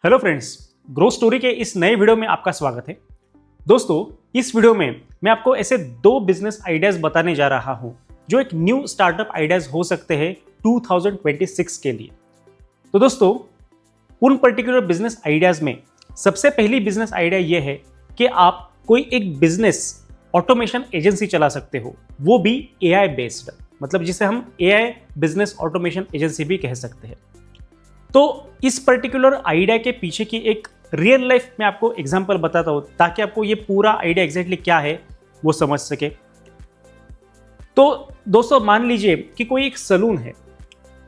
Hello friends, grow story के इस नए वीडियो में आपका स्वागत है। दोस्तों, इस वीडियो में मैं आपको ऐसे दो बिजनेस आइडियाज बताने जा रहा हूं जो एक न्यू स्टार्टअप आइडियाज हो सकते हैं 2026 के लिए। तो दोस्तों, उन पर्टिकुलर बिजनेस आइडियाज में सबसे पहली बिजनेस आइडिया यह है कि आप कोई एक बिजनेस ऑटोमेशन एजेंसी चला सकते हो, वो भी एआई बेस्ड, मतलब जिसे हम एआई बिजनेस ऑटोमेशन एजेंसी भी कह सकते हैं। तो इस पर्टिकुलर आइडिया के पीछे की एक रियल लाइफ में आपको एग्जांपल बताता हूं ताकि आपको ये पूरा आइडिया एग्जैक्टली क्या है वो समझ सके। तो दोस्तों, मान लीजिए कि कोई एक सलून है।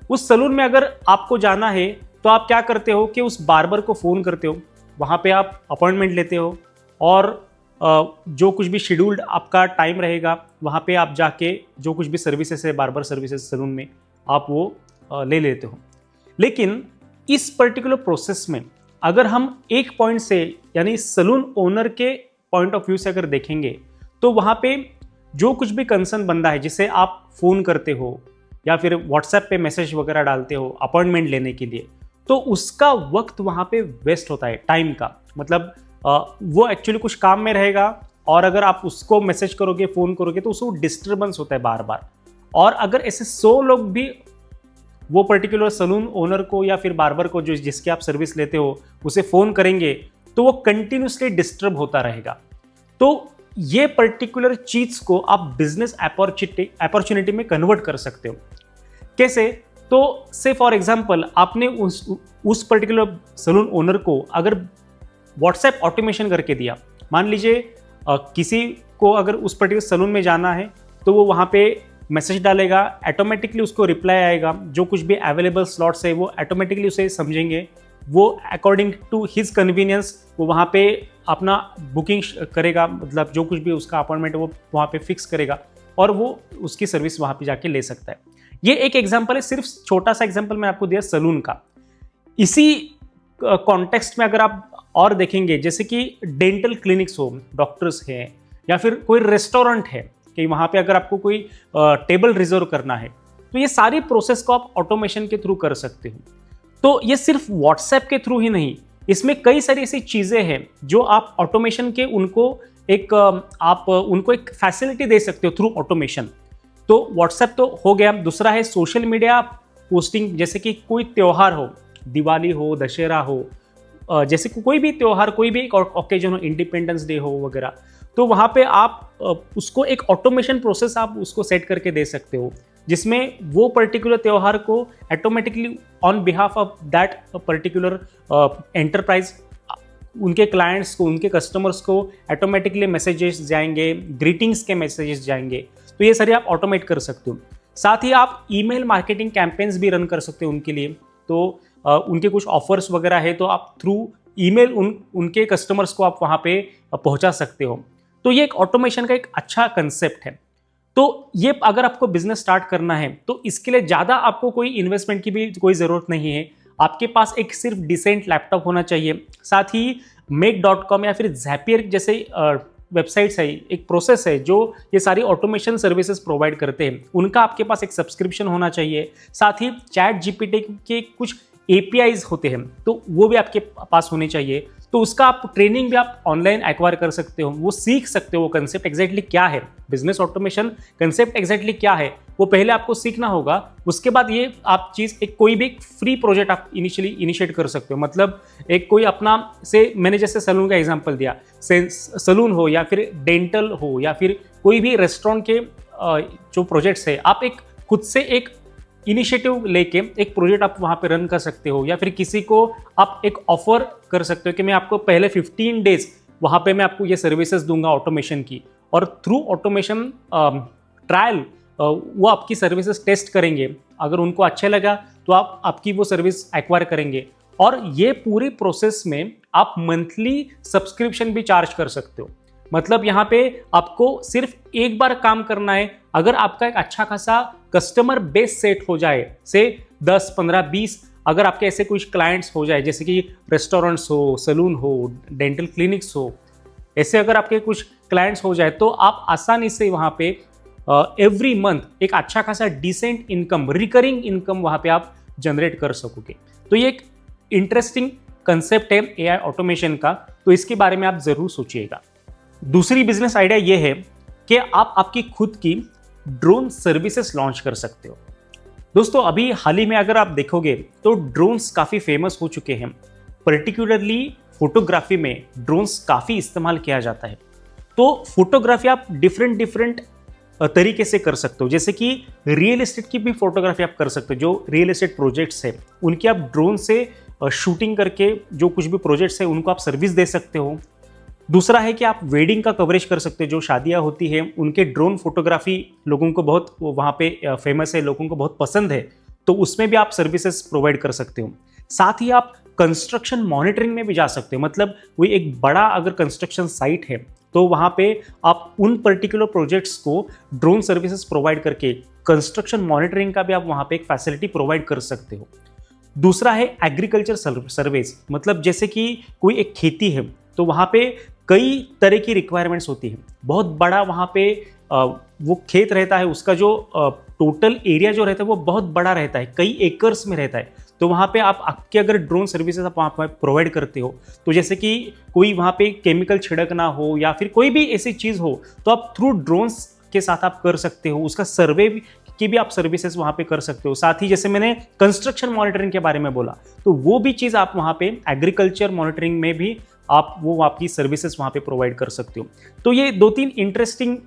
उस सलून में अगर आपको जाना है तो आप क्या करते हो कि उस बार्बर को फ़ोन करते हो, वहाँ पे आप अपॉइंटमेंट लेते हो और जो कुछ भी शेड्यूल्ड आपका टाइम रहेगा वहाँ पे आप जाके जो कुछ भी सर्विसेज है, बार्बर सर्विसेज सलून में, आप वो ले लेते हो। लेकिन इस पर्टिकुलर प्रोसेस में अगर हम एक पॉइंट से, यानी सलून ओनर के पॉइंट ऑफ व्यू से अगर देखेंगे तो वहाँ पे जो कुछ भी कंसर्न बंदा है जिसे आप फ़ोन करते हो या फिर व्हाट्सएप पे मैसेज वगैरह डालते हो अपॉइंटमेंट लेने के लिए, तो उसका वक्त वहाँ पे वेस्ट होता है, टाइम का। मतलब वो एक्चुअली कुछ काम में रहेगा और अगर आप उसको मैसेज करोगे, फ़ोन करोगे तो उसको डिस्टर्बेंस होता है बार बार। और अगर ऐसे 100 लोग भी वो पर्टिकुलर सलून ओनर को या फिर बार्बर को जो जिसके आप सर्विस लेते हो उसे फ़ोन करेंगे तो वो कंटिन्यूसली डिस्टर्ब होता रहेगा। तो ये पर्टिकुलर चीज़ को आप बिजनेस अपॉर्चुनिटी में कन्वर्ट कर सकते हो। कैसे? तो से फॉर एग्जांपल आपने उस पर्टिकुलर सलून ओनर को अगर व्हाट्सएप ऑटोमेशन करके दिया, मान लीजिए किसी को अगर उस पर्टिकुलर सलून में जाना है तो वो वहाँ पे मैसेज डालेगा, ऑटोमेटिकली उसको रिप्लाई आएगा, जो कुछ भी अवेलेबल स्लॉट्स है वो ऑटोमेटिकली उसे समझेंगे, वो अकॉर्डिंग टू हिज कन्वीनियंस वो वहाँ पे अपना बुकिंग करेगा, मतलब जो कुछ भी उसका अपॉइंटमेंट है वो वहाँ पे फिक्स करेगा और वो उसकी सर्विस वहाँ पे जाके ले सकता है। ये एक एग्जांपल है, सिर्फ छोटा सा एग्जांपल मैं आपको दिया सलून का। इसी कॉन्टेक्स्ट में अगर आप और देखेंगे, जैसे कि डेंटल क्लिनिक्स हो, डॉक्टर्स हैं, या फिर कोई रेस्टोरेंट है कि वहाँ पे अगर आपको कोई टेबल रिजर्व करना है, तो ये सारी प्रोसेस को आप ऑटोमेशन के थ्रू कर सकते हो। तो ये सिर्फ व्हाट्सएप के थ्रू ही नहीं, इसमें कई सारी ऐसी चीज़ें हैं जो आप ऑटोमेशन के उनको एक फैसिलिटी दे सकते हो थ्रू ऑटोमेशन। तो व्हाट्सएप तो हो गया। दूसरा है सोशल मीडिया पोस्टिंग, जैसे कि कोई त्यौहार हो, दिवाली हो, दशहरा हो, जैसे कि कोई भी त्यौहार, कोई भी एक ओकेजन हो, इंडिपेंडेंस डे हो वगैरह, तो वहाँ पे आप उसको एक ऑटोमेशन प्रोसेस आप उसको सेट करके दे सकते हो, जिसमें वो पर्टिकुलर त्यौहार को automatically on behalf of that particular enterprise उनके क्लाइंट्स को, उनके कस्टमर्स को ऑटोमेटिकली मैसेजेस जाएंगे, ग्रीटिंग्स के मैसेजेस जाएंगे। तो ये सारे आप ऑटोमेट कर सकते हो। साथ ही आप ईमेल मार्केटिंग कैंपेन्स भी रन कर सकते हो उनके लिए। तो उनके कुछ ऑफर्स वगैरह है तो आप थ्रू ईमेल उनके कस्टमर्स को आप वहाँ पे पहुँचा सकते हो। तो ये एक ऑटोमेशन का एक अच्छा कंसेप्ट है। तो ये अगर आपको बिजनेस स्टार्ट करना है तो इसके लिए ज़्यादा आपको कोई इन्वेस्टमेंट की भी कोई ज़रूरत नहीं है। आपके पास एक सिर्फ डिसेंट लैपटॉप होना चाहिए। साथ ही make.com या फिर Zapier जैसे वेबसाइट्स है, एक प्रोसेस है जो ये सारी ऑटोमेशन सर्विसेज प्रोवाइड करते हैं, उनका आपके पास एक सब्सक्रिप्शन होना चाहिए। साथ ही चैट जीपीटी के कुछ APIs होते हैं तो वो भी आपके पास होने चाहिए। तो उसका आप ट्रेनिंग भी आप ऑनलाइन एक्वायर कर सकते हो, वो सीख सकते हो वो कंसेप्ट एग्जैक्टली क्या है, बिजनेस ऑटोमेशन कंसेप्ट एग्जैक्टली क्या है, वो पहले आपको सीखना होगा। उसके बाद ये आप चीज़ एक कोई भी फ्री प्रोजेक्ट आप इनिशिएट कर सकते हो। मतलब एक कोई अपना से, मैंने जैसे सलून का एग्जांपल दिया, सलून हो या फिर डेंटल हो या फिर कोई भी रेस्टोरेंट के जो प्रोजेक्ट्स है, आप एक खुद से एक इनिशिएटिव लेके एक प्रोजेक्ट आप वहाँ पे रन कर सकते हो। या फिर किसी को आप एक ऑफर कर सकते हो कि मैं आपको पहले 15 डेज वहाँ पे मैं आपको ये सर्विसेज दूंगा ऑटोमेशन की, और थ्रू ऑटोमेशन ट्रायल वो आपकी सर्विसेज टेस्ट करेंगे। अगर उनको अच्छा लगा तो आप आपकी वो सर्विस एक्वायर करेंगे, और ये पूरी प्रोसेस में आप मंथली सब्सक्रिप्शन भी चार्ज कर सकते हो। मतलब यहाँ पे आपको सिर्फ एक बार काम करना है। अगर आपका एक अच्छा खासा कस्टमर बेस सेट हो जाए, से 10, 15, 20 अगर आपके ऐसे कुछ क्लाइंट्स हो जाए, जैसे कि रेस्टोरेंट्स हो, सलून हो, डेंटल क्लिनिक्स हो, ऐसे अगर आपके कुछ क्लाइंट्स हो जाए तो आप आसानी से वहाँ पे एवरी मंथ एक अच्छा खासा डिसेंट इनकम, रिकरिंग इनकम वहाँ पे आप जनरेट कर सकोगे। तो ये एक इंटरेस्टिंग कंसेप्ट है एआई ऑटोमेशन का, तो इसके बारे में आप जरूर सोचिएगा। दूसरी बिजनेस आइडिया ये है कि आप आपकी खुद की ड्रोन सर्विसेज लॉन्च कर सकते हो। दोस्तों अभी हाल ही में अगर आप देखोगे तो ड्रोन्स काफ़ी फेमस हो चुके हैं, पर्टिकुलरली फोटोग्राफी में ड्रोन्स काफ़ी इस्तेमाल किया जाता है। तो फोटोग्राफी आप डिफरेंट तरीके से कर सकते हो, जैसे कि रियल एस्टेट की भी फोटोग्राफी आप कर सकते हो। जो रियल एस्टेट प्रोजेक्ट्स है उनकी आप ड्रोन से शूटिंग करके जो कुछ भी प्रोजेक्ट्स है उनको आप सर्विस दे सकते हो। दूसरा है कि आप वेडिंग का कवरेज कर सकते हो, जो शादियां होती है उनके ड्रोन फोटोग्राफी लोगों को बहुत वहाँ पे फेमस है, लोगों को बहुत पसंद है, तो उसमें भी आप सर्विसेज प्रोवाइड कर सकते हो। साथ ही आप कंस्ट्रक्शन मॉनिटरिंग में भी जा सकते हो, मतलब कोई एक बड़ा अगर कंस्ट्रक्शन साइट है तो वहाँ पे आप उन पर्टिकुलर प्रोजेक्ट्स को ड्रोन सर्विसेज प्रोवाइड करके कंस्ट्रक्शन मॉनिटरिंग का भी आप वहाँ पे एक फैसिलिटी प्रोवाइड कर सकते हो। दूसरा है एग्रीकल्चर सर्वेज, मतलब जैसे कि कोई एक खेती है तो वहाँ पे कई तरह की रिक्वायरमेंट्स होती है। बहुत बड़ा वहाँ पे वो खेत रहता है, उसका जो टोटल एरिया जो रहता है वो बहुत बड़ा रहता है, कई एकर्स में रहता है। तो वहाँ पे आप आपके अगर ड्रोन सर्विसेज आप वहाँ पर प्रोवाइड करते हो, तो जैसे कि कोई वहाँ पे केमिकल छिड़कना हो या फिर कोई भी ऐसी चीज़ हो तो आप थ्रू ड्रोन्स के साथ आप कर सकते हो, उसका सर्वे की भी आप सर्विसेज वहाँ पे कर सकते हो। साथ ही जैसे मैंने कंस्ट्रक्शन मॉनिटरिंग के बारे में बोला, तो वो भी चीज़ आप वहाँ पे एग्रीकल्चर मॉनिटरिंग में भी आप वो आपकी सर्विसेज वहाँ पे प्रोवाइड कर सकते हो। तो ये 2-3 इंटरेस्टिंग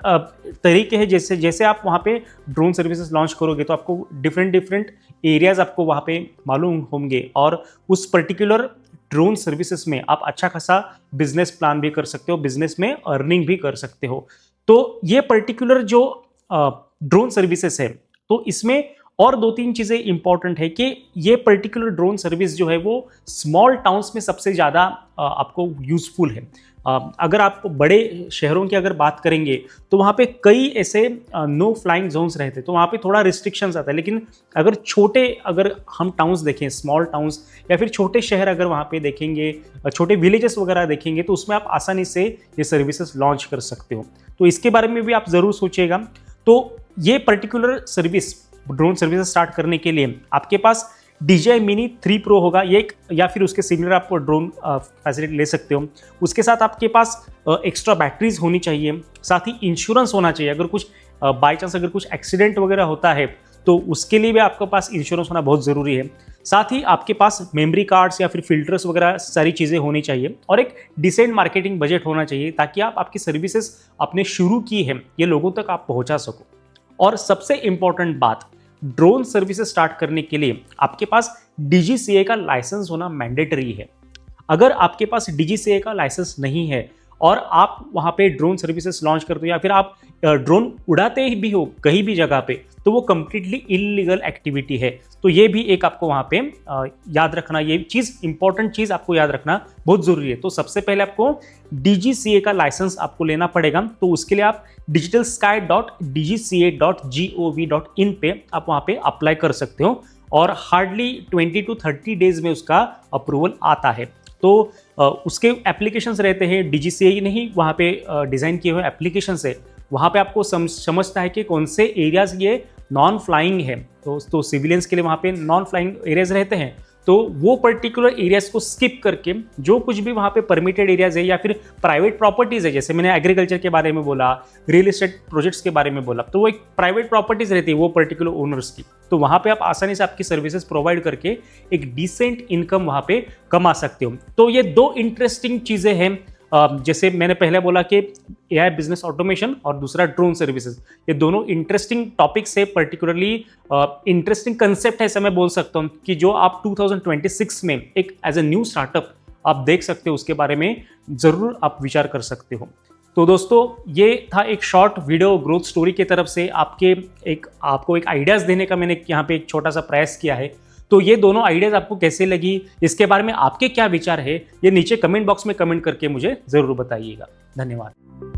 तरीके हैं, जैसे आप वहाँ पे ड्रोन सर्विसेज लॉन्च करोगे तो आपको डिफरेंट एरियाज आपको वहाँ पे मालूम होंगे और उस पर्टिकुलर ड्रोन सर्विसेज में आप अच्छा खासा बिजनेस प्लान भी कर सकते हो, बिजनेस में अर्निंग भी कर सकते हो। तो ये पर्टिकुलर जो ड्रोन सर्विसेज है, तो इसमें और 2-3 चीज़ें इंपॉर्टेंट है कि ये पर्टिकुलर ड्रोन सर्विस जो है वो स्मॉल टाउन्स में सबसे ज़्यादा आपको यूजफुल है। अगर आप बड़े शहरों की अगर बात करेंगे तो वहाँ पे कई ऐसे नो फ्लाइंग जोन्स रहते हैं, तो वहाँ पे थोड़ा रिस्ट्रिक्शंस आता है। लेकिन अगर हम टाउन्स देखें, स्मॉल टाउन्स या फिर छोटे शहर अगर वहाँ पे देखेंगे, छोटे विलेजेस वगैरह देखेंगे, तो उसमें आप आसानी से ये सर्विसेज लॉन्च कर सकते हो। तो इसके बारे में भी आप ज़रूर सोचिएगा। तो ये particular service drone services start करने के लिए आपके पास DJI Mini 3 Pro होगा, ये एक या फिर उसके सिमिलर आप ड्रोन फैसिलिटी ले सकते हो। उसके साथ आपके पास एक्स्ट्रा बैटरीज होनी चाहिए, साथ ही इंश्योरेंस होना चाहिए। अगर कुछ बाय चांस अगर कुछ एक्सीडेंट वगैरह होता है तो उसके लिए भी आपके पास इंश्योरेंस होना बहुत ज़रूरी है। साथ ही आपके पास मेमोरी कार्ड्स या फिर फिल्टर्स वगैरह सारी चीज़ें होनी चाहिए और एक डिसेंट मार्केटिंग बजट होना चाहिए, ताकि आप आपकी सर्विसेज आपने शुरू की है ये लोगों तक आप पहुँचा सको। और सबसे इंपॉर्टेंट बात, ड्रोन सर्विसेज स्टार्ट करने के लिए आपके पास DGCA का लाइसेंस होना मैंडेटरी है। अगर आपके पास DGCA का लाइसेंस नहीं है और आप वहाँ पे ड्रोन सर्विसेज लॉन्च करते हो या फिर आप ड्रोन उड़ाते ही भी हो कहीं भी जगह पे, तो वो कम्प्लीटली इलीगल एक्टिविटी है। तो ये भी एक आपको वहाँ पे याद रखना, ये चीज़ इंपॉर्टेंट चीज़ आपको याद रखना बहुत ज़रूरी है। तो सबसे पहले आपको DGCA का लाइसेंस आपको लेना पड़ेगा। तो उसके लिए आप digitalsky.dgca.gov.in पे आप वहाँ पे अप्लाई कर सकते हो और हार्डली 20 to 30 डेज में उसका अप्रूवल आता है। तो उसके एप्लीकेशंस रहते हैं, DGCA नहीं वहाँ पे डिज़ाइन किए हुए एप्लीकेशंस है, वहाँ पे आपको समझता है कि कौन से एरियाज ये नॉन फ्लाइंग है। तो सिविलियंस के लिए वहाँ पे नॉन फ्लाइंग एरियाज रहते हैं, तो वो पर्टिकुलर एरियाज को स्किप करके जो कुछ भी वहाँ पे परमिटेड एरियाज है या फिर प्राइवेट प्रॉपर्टीज है, जैसे मैंने एग्रीकल्चर के बारे में बोला, रियल एस्टेट प्रोजेक्ट्स के बारे में बोला, तो वो एक प्राइवेट प्रॉपर्टीज रहती है वो पर्टिकुलर ओनर्स की। तो वहाँ पे आप आसानी से आपकी सर्विसेज प्रोवाइड करके एक डिसेंट इनकम वहाँ पे कमा सकते हो। तो ये 2 इंटरेस्टिंग चीज़ें हैं, जैसे मैंने पहले बोला कि AI बिजनेस ऑटोमेशन और दूसरा ड्रोन सर्विसेज, ये दोनों इंटरेस्टिंग टॉपिक्स है, पर्टिकुलरली इंटरेस्टिंग कंसेप्ट है, ऐसा मैं बोल सकता हूँ कि जो आप 2026 में एक एज ए न्यू स्टार्टअप आप देख सकते हो, उसके बारे में ज़रूर आप विचार कर सकते हो। तो दोस्तों ये था एक शॉर्ट वीडियो ग्रोथ स्टोरी की तरफ से आपको एक आइडियाज़ देने का मैंने यहाँ पे एक छोटा सा प्रयास किया है। तो ये दोनों आइडियाज़ आपको कैसे लगी, इसके बारे में आपके क्या विचार है, ये नीचे कमेंट बॉक्स में कमेंट करके मुझे ज़रूर बताइएगा। धन्यवाद।